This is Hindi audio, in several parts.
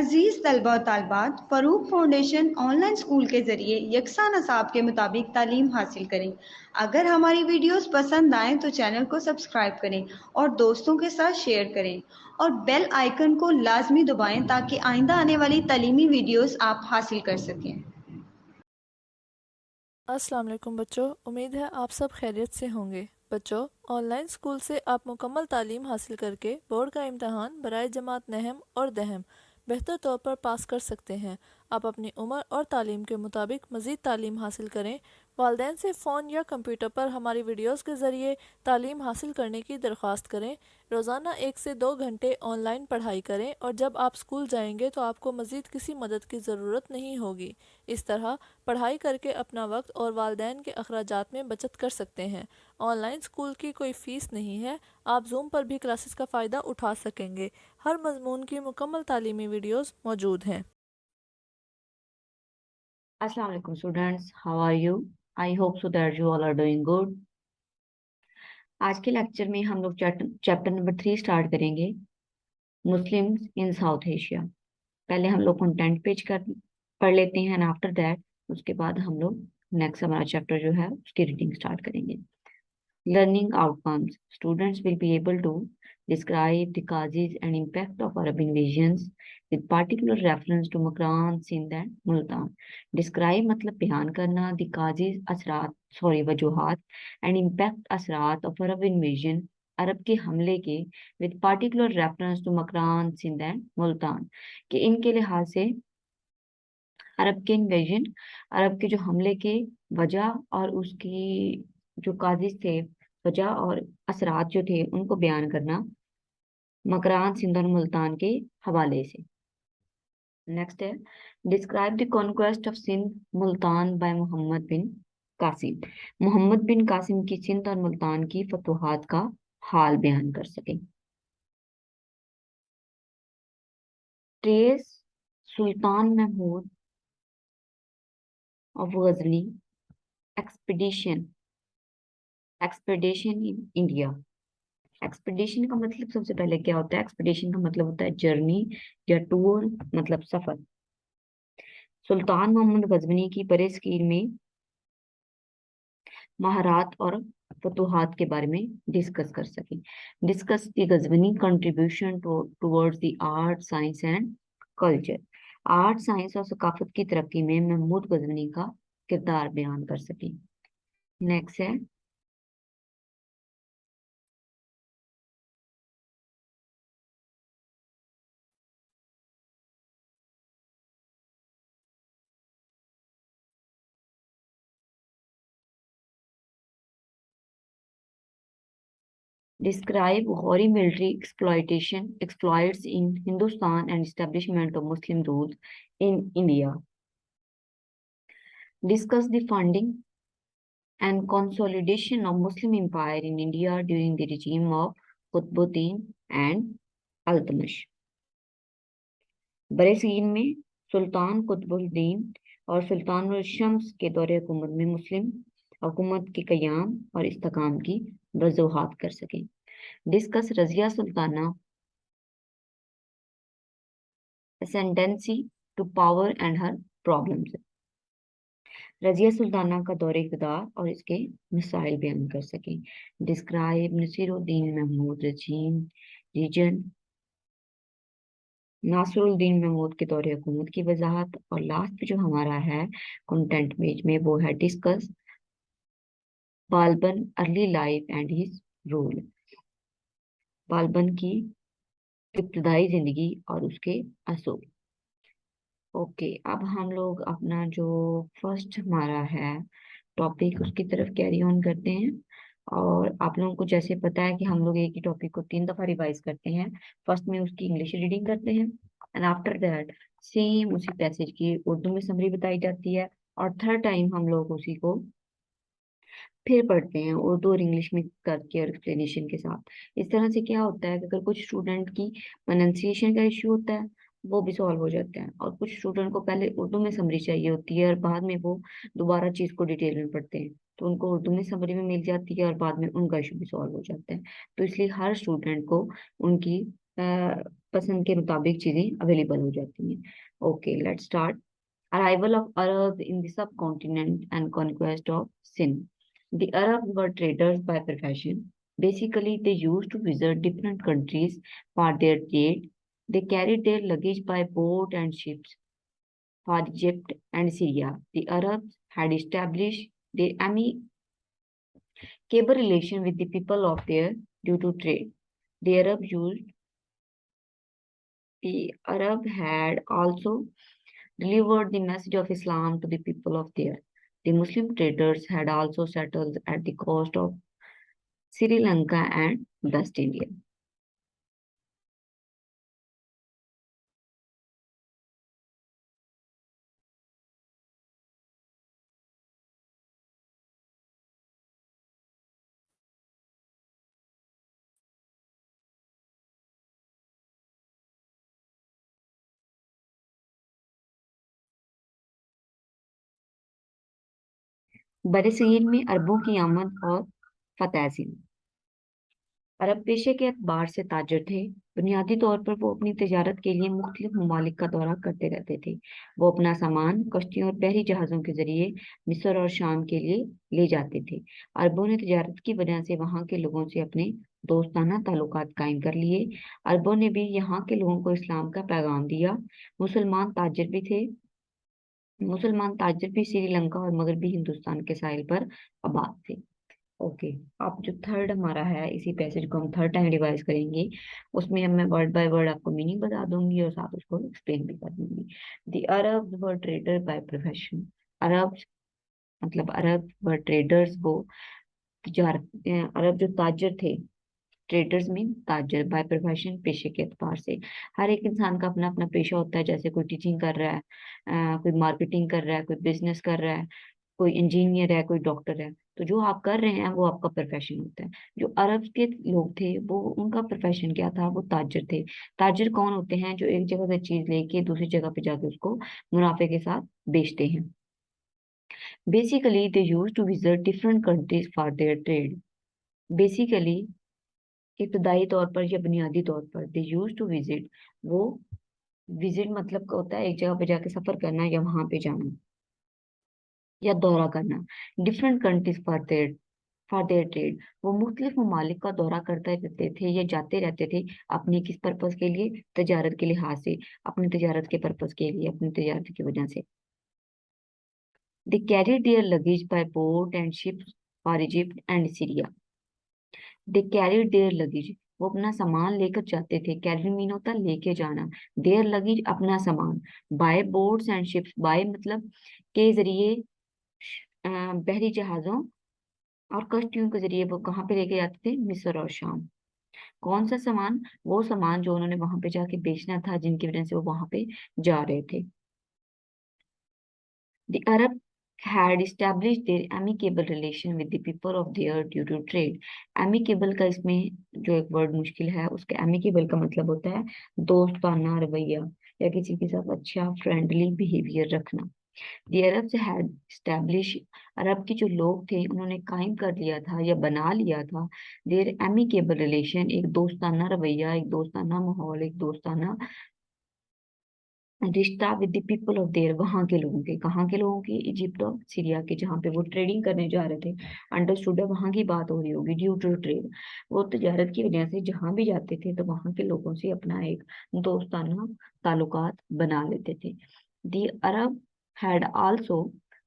अजीज़ तलबा और तालबात, फ़रूक फाउंडेशन ऑनलाइन स्कूल के ज़रिए यकसा नसाब के मुताबिक तालीम हासिल करें। अगर हमारी वीडियोस पसंद आएँ तो चैनल को सब्सक्राइब करें और दोस्तों के साथ शेयर करें और बेल आइकन को लाजमी दबाएं ताकि आइंदा आने वाली तालीमी वीडियोस आप हासिल कर सकें। अस्सलाम वालेकुम बच्चों, उम्मीद है आप सब खैरियत से होंगे। बच्चों, ऑनलाइन स्कूल से आप मुकम्मल तालीम हासिल करके बोर्ड का इम्तहान बराए जमात नहम और दहम बेहतर तौर पर पास कर सकते हैं। आप अपनी उम्र और तालीम के मुताबिक मज़ीद तालीम हासिल करें। वालिदैन से फ़ोन या कंप्यूटर पर हमारी वीडियोस के ज़रिए तालीम हासिल करने की दरख्वास्त करें। रोज़ाना 1 से 2 घंटे ऑनलाइन पढ़ाई करें और जब आप स्कूल जाएंगे तो आपको मज़ीद किसी मदद की ज़रूरत नहीं होगी। इस तरह पढ़ाई करके अपना वक्त और वालिदैन के अखराजात में बचत कर सकते हैं। ऑनलाइन स्कूल की कोई फ़ीस नहीं है। आप जूम पर भी क्लासेस का फ़ायदा उठा सकेंगे। हर मजमून की मुकम्मल तालीमी वीडियोस मौजूद हैं। Assalamu alaikum students, how are you? I hope so that you all are doing good. आज के लेक्चर में हम लोग चैप्टर नंबर 3 स्टार्ट करेंगे, मुस्लिम्स इन साउथ एशिया। पहले हम लोग कंटेंट पेज कर पढ़ लेते हैं एंड आफ्टर दैट उसके बाद हम लोग नेक्स्ट हमारा चैप्टर जो है उसकी रीडिंग स्टार्ट करेंगे। Learning outcomes. Students will be able to describe the causes and impact of Arab invasions with particular reference to Makran, Sindh and Multan. Describe मतलब बयान करना, the causes वजूहात and impact असरात of Arab invasion, अरब के हमले के with particular reference to Makran, Sindh and Multan, कि इनके लिहाज से अरब के इन्वेजन, अरब के जो हमले के वजह और उसकी जो काजिज थे, वजह और असरात जो थे उनको बयान करना मकरान, सिंध और मुल्तान के हवाले से। नेक्स्ट है, describe the conquest of Sindh Multan by Mohammad bin Qasim. Mohammad bin Qasim की सिंध और मुल्तान की फतूहात का हाल बयान कर सके। Trace Sultan Mahmud of Ghazni expedition expedition in India. Expedition का मतलब सबसे पहले क्या होता है? एक्सपेडिशन का मतलब होता है जर्नी या टूर, मतलब सफर। सुल्तान मोहम्मद गजनी की बरसगीर में महारात और फतूहात के बारे में डिस्कस कर सके। Discuss the Ghazni contribution towards the art, science and culture. Art, science और सकाफत की तरक्की में महमूद गजनी का किरदार बयान कर सके। नेक्स्ट है, describe Ghori military exploits in Hindustan and establishment of Muslim rule in India. Discuss the funding and consolidation of Muslim empire in India during the regime of Qutbuddin and Iltutmish. बरसगीर में सुल्तान कुतुबुद्दीन और सुल्तान शम्स के दौरे हुकूमत में मुस्लिम हुकूमत के क़याम और इस्तेकाम की वजूहात कर सके। Discuss Razia Sultana ascendancy to power and her problems. Razia Sultana का दौरे इक़्तिदार और इसके मसाइल बयान कर सके। डिस्क्राइब नसीरुद्दीन महमूद रीजन नासरुद्दीन महमूद के दौरे हुकूमत की वजाहत। और लास्ट पे जो हमारा है कंटेंट पेज में वो है discuss Balban early life and his rule. Balban की इब्तदाई जिंदगी और उसके असूल। ओके, अब हम लोग अपना जो फर्स्ट हमारा है टॉपिक उसकी तरफ कैरी ऑन करते हैं। और आप लोगों को जैसे पता है कि हम लोग एक ही टॉपिक को 3 दफा रिवाइज करते हैं। फर्स्ट में उसकी इंग्लिश रीडिंग करते हैं एंड आफ्टर दैट सेम उसी पैसेज की उर्दू में समरी बताई जाती है और थर्ड टाइम हम लोग उसी को फिर पढ़ते हैं उर्दू और इंग्लिश में करके और एक्सप्लेनेशन के साथ। इस तरह से क्या होता है कि अगर कुछ स्टूडेंट की प्रोनाउंसिएशन का इश्यू होता है वो भी सॉल्व हो जाता है, और कुछ स्टूडेंट को पहले उर्दू में समरी चाहिए होती है और बाद में वो दोबारा चीज को डिटेल में पढ़ते हैं, तो उनको उर्दू में समरी में मिल जाती है और बाद में उनका इशू भी सॉल्व हो जाता है। तो इसलिए हर स्टूडेंट को उनकी पसंद के मुताबिक चीजें अवेलेबल हो जाती हैं। Okay, let's start. Arrival of Arabs in the subcontinent and conquest of Sin. The Arabs were traders by profession. Basically, they used to visit different countries for their trade. They carried their luggage by boat and ships for Egypt and Syria. The Arabs had established their amicable relation with the people of there due to trade. The Arab had also delivered the message of Islam to the people of there. The Muslim traders had also settled at the coast of Sri Lanka and West India. बरसीन में अरबों की आमद और फतह सिंह। अरब पेशे के एतबार से ताजर थे। बुनियादी तौर पर वो अपनी तजारत के लिए मुख्तलिफ ममालिक का दौरा करते रहते थे। वो अपना सामान कश्तियों और बहरी जहाज़ों के जरिए मिस्र और शाम के लिए ले जाते थे। अरबों ने तजारत की वजह से वहाँ के लोगों से अपने दोस्ताना ताल्लुकात कायम कर लिए। अरबों ने भी यहाँ के लोगों को इस्लाम का पैगाम दिया। मुसलमान ताजर भी थे। मुसलमान ताजर भी श्रीलंका और मगरबी हिंदुस्तान के साहिल पर आबाद थे। ओके, अब जो थर्ड हमारा है, इसी पैसेज को हम थर्ड टाइम रिवाइज करेंगे। उसमें अब मैं वर्ड बाय वर्ड आपको मीनिंग बता दूंगी और साथ उसको एक्सप्लेन भी कर दूंगी। The Arab were trader by profession. Arab मतलब अरब वर ट्रेडर्स, वो तजारत अरब जो ताजर थे, ट्रेडर्स मीन ताजर, बाय प्रोफेशन पेशे के एतबार से। हर एक इंसान का अपना अपना पेशा होता है। जैसे कोई टीचिंग कर रहा है, कोई मार्केटिंग कर रहा है, कोई बिजनेस कर रहा है, कोई इंजीनियर है, कोई डॉक्टर है। तो जो आप कर रहे हैं वो आपका प्रोफेशन होता है। जो अरब के लोग थे वो, उनका प्रोफेशन क्या था? वो ताजर थे। ताजर कौन होते हैं? जो एक जगह से चीज लेके दूसरी जगह पे जाके उसको मुनाफे के साथ बेचते हैं। Basically they used to visit different countries for their trade. Basically, इब्तदाई तौर पर या बुनियादी तौर पर, दे यूज टू विजिट, वो विजिट मतलब होता है एक जगह पे जाके सफर करना या वहां पे जाना या दौरा करना। Different countries for their trade, वो मुख्तलिफ ममालिक का दौरा करते रहते थे या जाते रहते थे। अपने किस पर्पज के लिए? तजारत के लिहाज से, अपनी तजारत के पर्पज के लिए, अपनी तजारत की वजह से। They carried their luggage by boat and ships for Egypt and Syria. They carried their luggage, वो अपना सामान लेकर जाते थे। कैरी मीन होता है लेके जाना, देयर लगेज अपना सामान। By boats and ships, by मतलब के जरिए, बहरी जहाजों और कश्तियों के जरिए वो कहाँ पे लेके जाते थे? मिस्र और शाम। कौन सा सामान? वो सामान जो उन्होंने वहां पे जाके बेचना था, जिनकी वजह से वो वहां पे जा रहे थे। The Arab had established their amicable relation with the people of there due to trade. Amicable का इसमें जो एक वर्ड मुश्किल है, उसके amicable का मतलब होता है दोस्ताना रवैया या किसी के साथ अच्छा फ्रेंडली बिहेवियर रखना। The Arabs had established, अरब के जो लोग थे उन्होंने कायम कर लिया था या बना लिया था their amicable relation, एक दोस्ताना रवैया, एक दोस्ताना माहौल, एक दोस्ताना रिश्ता with the people of their, वहां के लोगों के। कहाँ के लोगों के? इजिप्ट और सीरिया के, जहाँ पे वो ट्रेडिंग करने जा रहे थे। अंडरस्टूड है, वहां की बात हो रही होगी। ड्यू टू ट्रेड, वो तजारत की वजह से जहां भी जाते थे तो वहां के लोगों से अपना एक दोस्ताना ताल्लुकात बना लेते थे। The Arab had also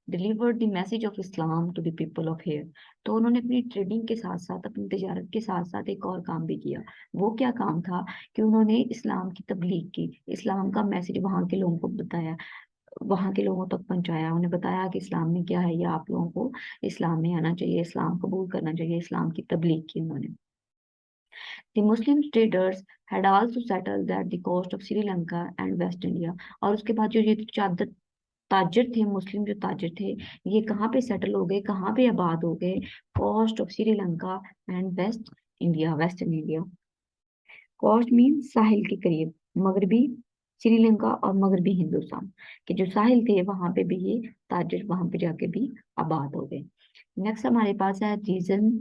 delivered the message of Islam to the people of here. तो उन्होंने अपनी ट्रेडिंग के साथ साथ, अपनी तजारत के साथ साथ एक और काम भी किया। वो क्या काम था? कि उन्होंने इस्लाम की तबलीग की, इस्लाम का मैसेज वहां के लोगों को बताया, वहां के लोगों तक पहुंचाया। उन्हें बताया कि इस्लाम में क्या है, या आप लोगों को इस्लाम में आना चाहिए, इस्लाम कबूल करना चाहिए। इस्लाम की तबलीग की उन्होंने। The Muslim traders had also settled at the coast of Sri Lanka and West India. और उसके बाद जो ये चादर ताजर थे, मुस्लिम जो ताजर थे, ये कहाँ पे सेटल हो गए, कहाँ पे आबाद हो गए? Coast of Sri Lanka and west India, western India. Coast mean साहिल के करीब, मगरबी श्रीलंका और मगरबी हिंदुस्तान के जो साहिल थे वहां पे भी ये ताजर वहां पे जाके भी आबाद हो गए। नेक्स्ट हमारे पास है reason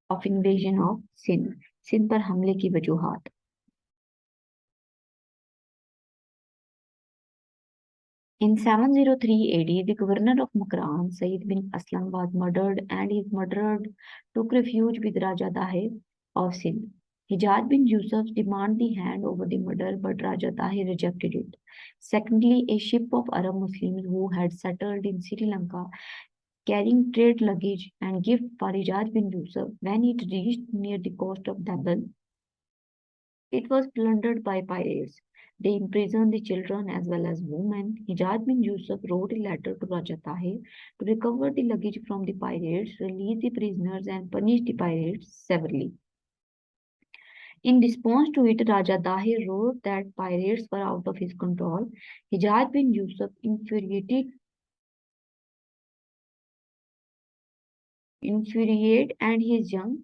of invasion of Sindh, Sindh पर हमले की वजूहात। In 703 AD, the governor of Makran, Sayyid bin Aslam, was murdered, and his murderer took refuge with Raja Tahir of Sindh. Hijaz bin Yusuf demanded the hand over the murder, but Raja Tahir rejected it. Secondly, a ship of Arab Muslims who had settled in Sri Lanka, carrying trade luggage and gift for Hijaz bin Yusuf, when it reached near the coast of Dabal, it was plundered by pirates. They imprisoned the children as well as women. Hijaz bin Yusuf wrote a letter to Raja Tahir to recover the luggage from the pirates, release the prisoners, and punish the pirates severely. In response to it, Raja Tahir wrote that pirates were out of his control. Hijaz bin Yusuf, infuriated, and his young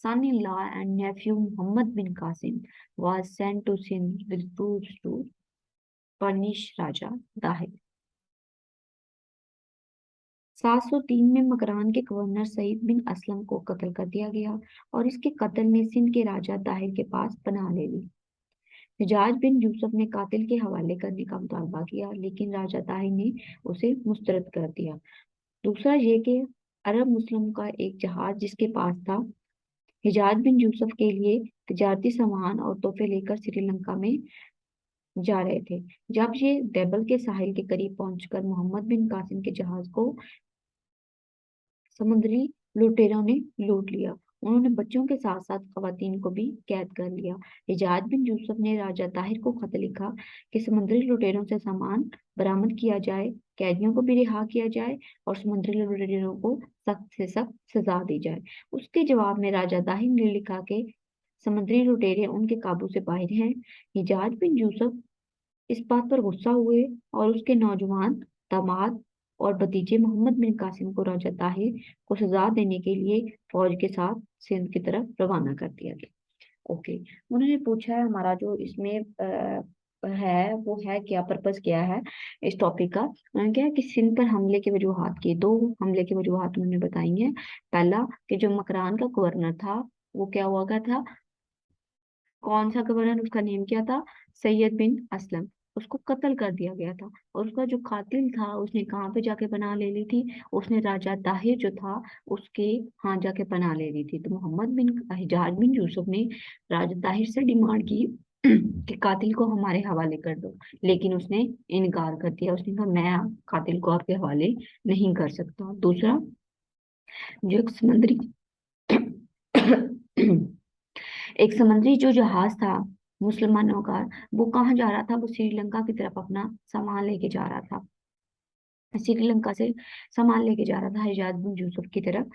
son-in-law and nephew Muhammad bin Qasim was sent to Sindh with troops to punish Raja Tahir. 703 में मकरान के गवर्नर सईद बिन असलम को कत्ल कर दिया गया और इसके कत्ल ने सिंध के राजा दाहिर के पास पनाह ले ली। हिजाज बिन यूसुफ ने कातिल के हवाले करने का मुतालबा किया, लेकिन राजा दाहिर ने उसे मुस्तरद कर दिया। दूसरा ये कि अरब मुस्लिम का एक जहाज जिसके पास था, हिजाज बिन यूसुफ के लिए तिजारती सामान और तोहफे लेकर श्रीलंका में जा रहे थे। जब ये देबल के साहिल के करीब पहुंचकर मोहम्मद बिन कासिम के जहाज को समुद्री लुटेरों ने लूट लिया। उन्होंने बच्चों के साथ साथ खवातीन को भी कैद कर लिया। हिजाज बिन यूसुफ ने राजा ताहिर को खत लिखा कि समुद्री लुटेरों से सामान बरामद किया जाए, कैदियों को भी रिहा किया जाए और समुद्री लुटेरों को सख्त से सख्त सजा दी जाए। उसके जवाब में राजा ताहिर ने लिखा कि समुद्री लुटेरे उनके काबू से बाहर हैं। हिजाज बिन यूसुफ इस बात पर गुस्सा हुए और उसके नौजवान दामाद और भतीजे मोहम्मद बिन कासिम को राजा ताहिर को सजा देने के लिए फौज के साथ सिंध की तरफ रवाना कर दिया गया। ओके, उन्होंने पूछा है हमारा जो इसमें है वो है क्या, पर्पस क्या है इस टॉपिक का। उन्होंने क्या है कि सिंध पर हमले के वजूहात की, दो हमले की वजूहात उन्होंने बताई हैं। पहला कि जो मकरान का गवर्नर था वो क्या हुआ क्या था, कौन सा गवर्नर, उसका नेम क्या था, सैयद बिन असलम, उसको कत्ल कर दिया गया था। और उसका जो कातिल था उसने कहाँ पे जाके पनाह ले ली थी, उसने राजा ताहिर जो था उसके यहाँ जाके पनाह ले ली थी। तो मोहम्मद बिन हिजाज बिन यूसुफ ने राजा ताहिर से डिमांड की कि कातिल को हमारे हवाले कर दो, लेकिन उसने इनकार कर दिया। उसने कहा मैं कातिल को आपके हवाले नहीं कर सकता। दूसरा, जो एक समुद्री एक समुद्री जो जहाज था मुसलमानों का, वो कहाँ जा रहा था, वो श्रीलंका की तरफ अपना सामान लेके जा रहा था, श्रीलंका से सामान लेके जा रहा था हिजाज बिन यूसुफ की तरफ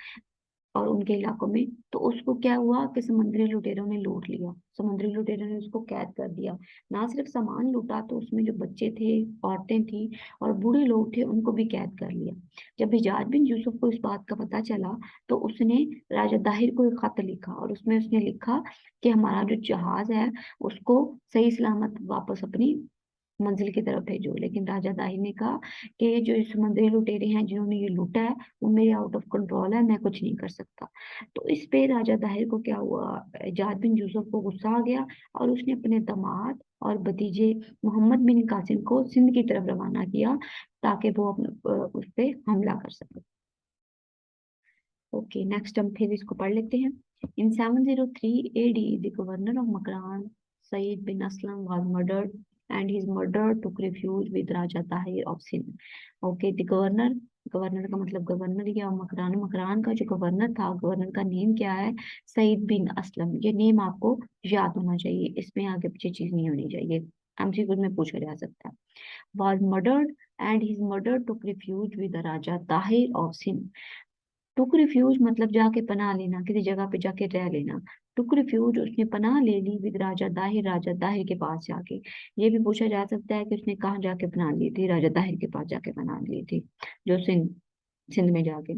और उनके इलाकों में। तो उसको क्या हुआ कि समुद्री लुटेरों ने लूट लिया, समुद्री लुटेरों ने उसको कैद कर दिया। ना सिर्फ सामान लूटा, तो उसमें जो बच्चे थे, औरतें थी और बूढ़े लोग थे, उनको भी कैद कर लिया। जब हिजाज बिन यूसुफ को इस बात का पता चला तो उसने राजा दाहिर को एक खत लिखा और उसमें उसने लिखा कि हमारा जो जहाज है उसको सही सलामत वापस अपनी मंजिल की तरफ भेजो। लेकिन राजा दाहिर ने कहा कि जो समुद्री लुटेरे हैं जिन्होंने ये लूटा है वो मेरे आउट ऑफ कंट्रोल है, मैं कुछ नहीं कर सकता। तो इस पे राजा दाहिर को क्या हुआ, हिजाज बिन यूसुफ को गुस्सा आ गया और उसने अपने दामाद और भतीजे मोहम्मद बिन कासिम को सिंध की तरफ रवाना किया ताकि वो अपने उस पे हमला कर सके। ओके, नेक्स्ट हम फिर इसको पढ़ लेते हैं। इन 703 AD, the governor of Makran, Sayyid bin Aslam, was murdered, and his murderer took refuge with Raja Tahir of Sindh. Okay, the governor, governor का मतलब गवर्नर या मकरान, मकरान का जो गवर्नर था, गवर्नर का नेम क्या है, सईद बिन असलम। ये नेम आपको याद होना चाहिए, इसमें आगे पीछे चीज नहीं होनी चाहिए, एमसीक्यू में पूछा जा सकता है। was murdered and his murder took refuge with the Raja Tahir of Sindh. Took refuge मतलब जाके पनाह लेना, किसी जगह पे जाके रह लेना। टुक रिफ्यूज, उसने पनाह ले ली विद राजा दाहिर, राजा दाहिर के पास जाके। ये भी पूछा जा सकता है कि उसने कहाँ जाके पनाह ली थी, राजा दाहिर के पास जाके पनाह ली थी, जो सिंध सिंध में जाके।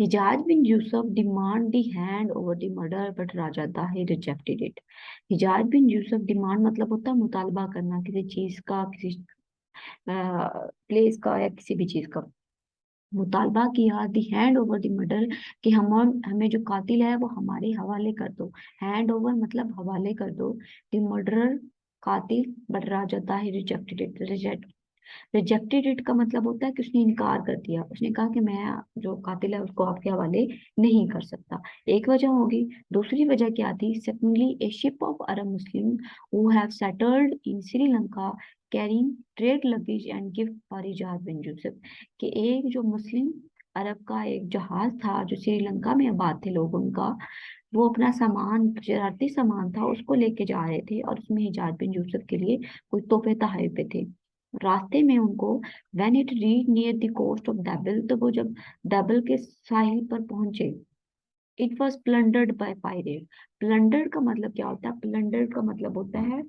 Hajjaj bin Yusuf demand the hand over the murder but Raja Dahir rejected it. Hajjaj bin Yusuf demand मतलब होता है मुतालबा करना किसी चीज का, किसी प्लेस का या किसी भी चीज का। मुतालबा किया दी हैंड ओवर द मर्डर, कि हमें जो कातिल है वो हमारे हवाले कर दो। हैंड ओवर मतलब हवाले कर दो। द मर्डरर कातिल, but Raja Tahir rejected it, rejected it का मतलब होता है कि उसने इनकार कर दिया, उसने कहा कि मैं जो कातिल है उसको आपके हवाले नहीं कर सकता। एक वजह होगी। दूसरी वजह क्या थी? Secondly, a ship of Arab Muslim who have settled in Sri Lanka carrying trade luggage and gift for Hajjaj bin Yusuf, कि एक जो मुस्लिम अरब का एक जहाज था जो श्रीलंका में आबाद थे लोग उनका, वो अपना सामान, तजारती सामान था, उसको लेके जा रहे थे और उसमें हिजाज बिन यूसुफ के लिए कोई तोहफे तहफे पे थे। रास्ते में उनको when it reach near the coast of Debal, तो वो जब देबिल के साहिल पर पहुंचे, it was plundered by pirate. Plundered का मतलब क्या होता है? प्लंडर्ड का मतलब होता है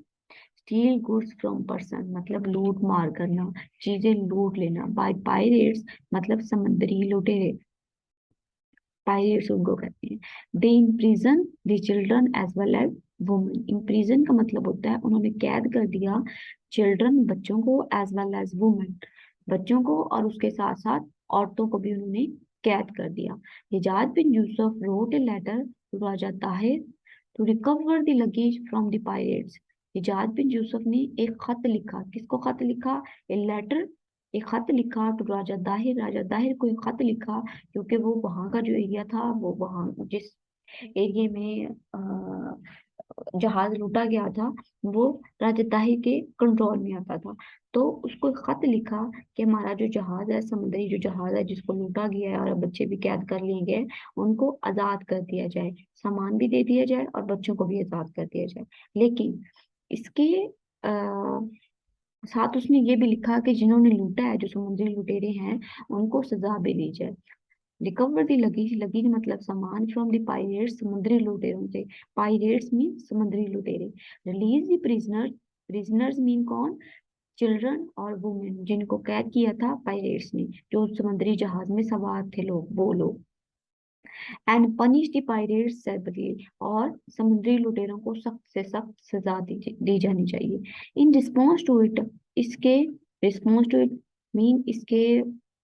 स्टील गुड्स फ्रॉम पर्सन, मतलब लूट मार करना, चीजें लूट लेना। बाय पायरेट्स मतलब समुद्री लुटेरे, पायरेट्स उनको कहते हैं। They imprison the children as well as women. Imprison का मतलब होता है उन्होंने कैद कर दिया चिल्ड्रन, बच्चों को, एज वेल एज वुमेन, बच्चों को, और उसके साथ साथ औरतों को भी उन्होंने कैद कर दिया। Hajjaj bin Yusuf wrote a letter to Raja Dahir to recover the luggage from the pirates. Hajjaj bin Yusuf ने एक खत लिखा। किसको खत लिखा? ए लेटर, एक खत लिखा टू राजा दाहिर, राजा दाहिर को एक खत लिखा, क्योंकि वो वहां का जो एरिया था, वो वहां जिस एरिया में जहाज लूटा गया था, वो राजा दाहिर के कंट्रोल में आता था। तो उसको एक खत लिखा कि हमारा जो जहाज है, समुद्री जो जहाज है जिसको लूटा गया है और बच्चे भी कैद कर लिए गए, उनको आजाद कर दिया जाए, सामान भी दे दिया जाए और बच्चों को भी आजाद कर दिया जाए। लेकिन इसके साथ उसने ये भी लिखा कि जिन्होंने लूटा है, जो समुद्री लुटेरे हैं, उनको सजा भी दी जाए। रिकवर दी लगेज, लगेज मतलब सामान, फ्रॉम द पायरेट्स, समुद्री लुटेरों से। पायरेट्स मीन समुद्री लुटेरे। Release the prisoner, prisoners mean कौन? चिल्ड्रन और वुमेन, जिनको कैद किया था पायरेट्स ने, जो समुद्री जहाज में सवार थे लोग, वो लोग। And punish the pirates severally, और समुद्री लुटेरों को सख्त से सख्त सजा दी जानी चाहिए। इन रिस्पॉन्स टू इट, इसके रिस्पॉन्स टू इट मीन इसके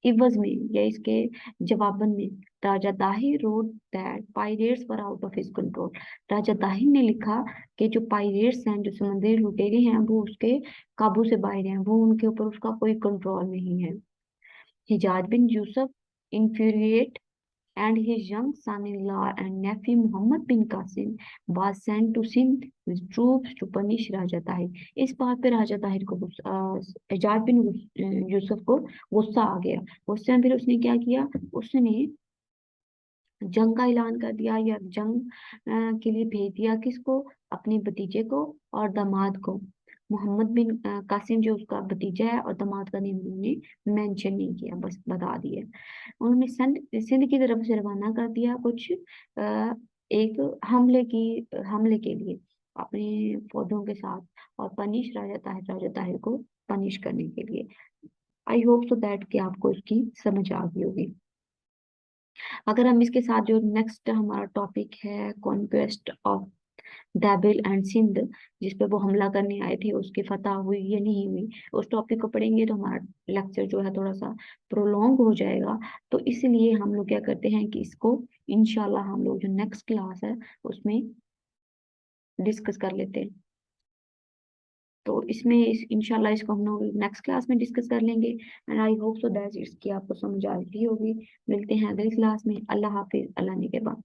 इवज में या इसके जवाबन में, Raja Dahir wrote that pirates were out of his control. Raja Dahir ने लिखा कि जो पायरेट्स हैं, जो समुद्री लुटेरे हैं, वो उसके काबू से बाहर हैं, वो उनके ऊपर उसका कोई कंट्रोल नहीं है। हिजाज bin Yusuf infuriated and his young son-in-law and nephew Muhammad bin Qasim was sent to Sindh with troops to punish Raja Tahir। इस बात पे राजा ताहिर को एजाज बिन यूसुफ को गुस्सा आ गया। उस टाइम फिर उसने क्या किया? उसने जंग का ऐलान कर दिया, या जंग के लिए भेज दिया। किसको? अपने भतीजे को और दामाद को। मोहम्मद बिन कासिम जो उसका भतीजा है, और दामाद का नेम उन्होंने मेंशन नहीं किया, बस बता दिया। उन्होंने सिंध सिंध की तरफ से रवाना कर दिया कुछ एक हमले के लिए अपने फौजों के साथ, और पनिश राजा ताहिर को पनिश करने के लिए। आई होप सो दैट कि आपको इसकी समझ आ गई होगी। अगर हम इसके साथ जो नेक्स्ट हमारा टॉपिक है, कॉन्क्वेस्ट ऑफ देबिल एंड सिंध, जिस पे वो हमला करने आए थे, उसकी फतह हुई या नहीं हुई, उस टॉपिक को पढ़ेंगे तो हमारा लेक्चर जो है थोड़ा सा प्रोलॉन्ग हो जाएगा। तो इसलिए हम लोग क्या करते हैं कि इसको इंशाल्लाह हम लोग जो नेक्स्ट क्लास है उसमें डिस्कस कर लेते हैं। तो इसमें इंशाल्लाह इसको हम लोग नेक्स्ट क्लास में डिस्कस कर लेंगे। And I hope so that इसकी आपको समझ आ रही होगी। मिलते हैं अगली क्लास में। अल्लाह हाफिज, अल्लाह ने के बाद।